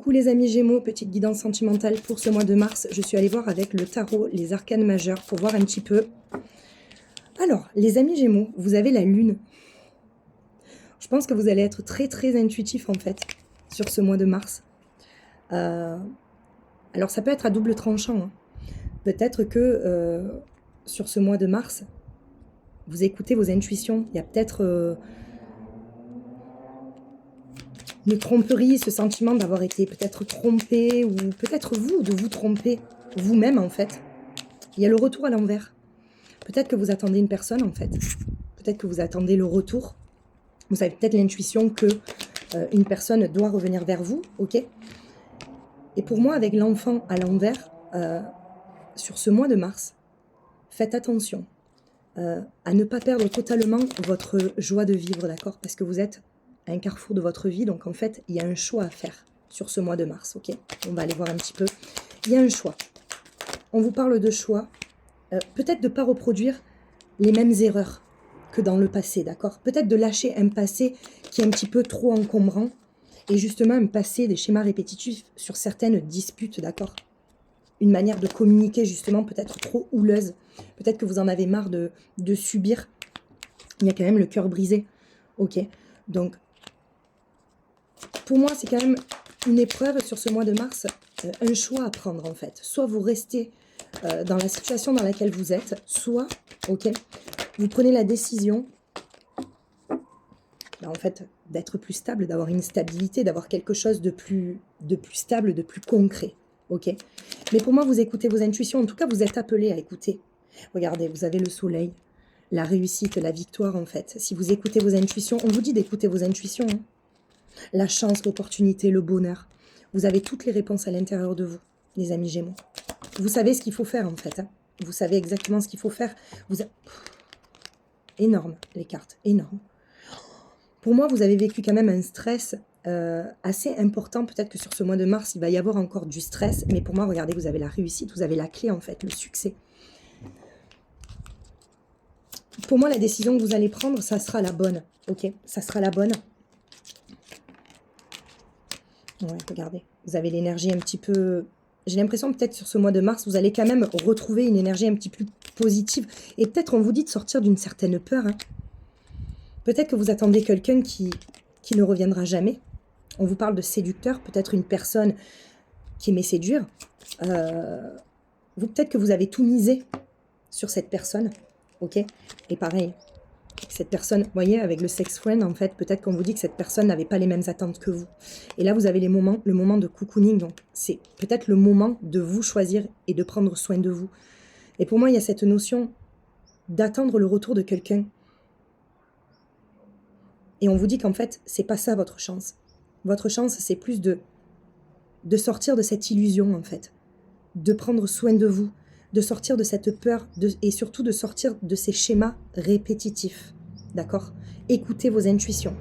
Coucou les amis Gémeaux, petite guidance sentimentale pour ce mois de mars. Je suis allée voir avec le tarot les arcanes majeurs pour voir un petit peu. Alors, les amis Gémeaux, vous avez la lune. Je pense que vous allez être très très intuitif en fait sur ce mois de mars. Alors ça peut être à double tranchant. Hein. Peut-être que sur ce mois de mars, vous écoutez vos intuitions. Il y a peut-être une tromperie, ce sentiment d'avoir été peut-être trompé, ou peut-être vous, de vous tromper vous-même en fait. Il y a le retour à l'envers. Peut-être que vous attendez une personne en fait. Peut-être que vous attendez le retour. Vous avez peut-être l'intuition que une personne doit revenir vers vous, ok? Et pour moi, avec l'enfant à l'envers, sur ce mois de mars, faites attention à ne pas perdre totalement votre joie de vivre, d'accord? Parce que vous êtes à un carrefour de votre vie, donc en fait, il y a un choix à faire sur ce mois de mars, ok? On va aller voir un petit peu. Il y a un choix. On vous parle de choix. Peut-être de ne pas reproduire les mêmes erreurs que dans le passé, d'accord? Peut-être de lâcher un passé qui est un petit peu trop encombrant et justement un passé, des schémas répétitifs sur certaines disputes, d'accord? Une manière de communiquer justement peut-être trop houleuse. Peut-être que vous en avez marre de subir. Il y a quand même le cœur brisé, ok? Donc, pour moi, c'est quand même une épreuve sur ce mois de mars, un choix à prendre en fait. Soit vous restez dans la situation dans laquelle vous êtes, soit, ok, vous prenez la décision, en fait, d'être plus stable, d'avoir une stabilité, d'avoir quelque chose de plus stable, de plus concret, ok. Mais pour moi, vous écoutez vos intuitions, en tout cas, vous êtes appelé à écouter. Regardez, vous avez le soleil, la réussite, la victoire, en fait. Si vous écoutez vos intuitions, on vous dit d'écouter vos intuitions, hein. La chance, l'opportunité, le bonheur. Vous avez toutes les réponses à l'intérieur de vous, les amis Gémeaux. Vous savez ce qu'il faut faire, en fait. Hein. Vous savez exactement ce qu'il faut faire. Énorme, les cartes, énorme. Pour moi, vous avez vécu quand même un stress assez important. Peut-être que sur ce mois de mars, il va y avoir encore du stress. Mais pour moi, regardez, vous avez la réussite, vous avez la clé, en fait, le succès. Pour moi, la décision que vous allez prendre, ça sera la bonne. Ok, ça sera la bonne. Ouais, regardez, vous avez l'énergie un petit peu... J'ai l'impression peut-être sur ce mois de mars, vous allez quand même retrouver une énergie un petit peu plus positive. Et peut-être on vous dit de sortir d'une certaine peur. Hein. Peut-être que vous attendez quelqu'un qui ne reviendra jamais. On vous parle de séducteur, peut-être une personne qui aimait séduire. Peut-être que vous avez tout misé sur cette personne. Ok. Et pareil, cette personne, vous voyez, avec le sex friend, en fait, peut-être qu'on vous dit que cette personne n'avait pas les mêmes attentes que vous. Et là, vous avez le moment de cocooning. Donc, c'est peut-être le moment de vous choisir et de prendre soin de vous. Et pour moi, il y a cette notion d'attendre le retour de quelqu'un. Et on vous dit qu'en fait, c'est pas ça votre chance. Votre chance, c'est plus de sortir de cette illusion, en fait. De prendre soin de vous, de sortir de cette peur et surtout de sortir de ces schémas répétitifs. D'accord? Écoutez vos intuitions.